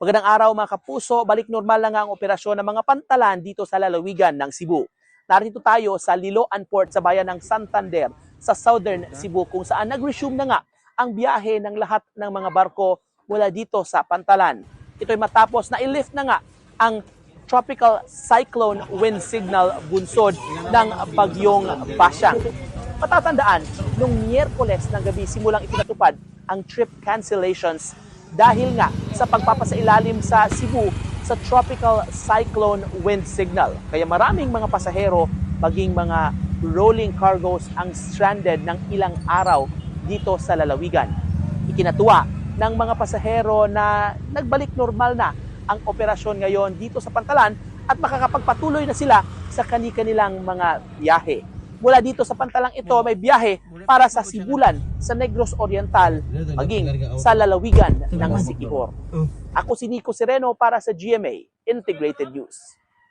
Magandang araw mga kapuso, balik normal na nga ang operasyon ng mga pantalan dito sa lalawigan ng Cebu. Narito tayo sa Liloan Port sa bayan ng Santander sa Southern Cebu kung saan nag-resume na nga ang biyahe ng lahat ng mga barko mula dito sa pantalan. Ito'y matapos na i-lift na nga ang Tropical Cyclone Wind Signal bunsod ng bagyong Basyang. Matatandaan, noong Miyerkules ng gabi simulang ipinatupad ang trip cancellations dahil nga sa pagpapasailalim sa Cebu sa Tropical Cyclone Wind Signal. Kaya maraming mga pasahero, maging mga rolling cargos ang stranded ng ilang araw dito sa lalawigan. Ikinatuwa ng mga pasahero na nagbalik normal na ang operasyon ngayon dito sa Pantalan at makakapagpatuloy na sila sa kani-kanilang mga biyahe. Mula dito sa pantalang ito, may biyahe para sa Sibulan, sa Negros Oriental, maging sa lalawigan ng Siquijor. Ako si Nico Sereno para sa GMA Integrated News.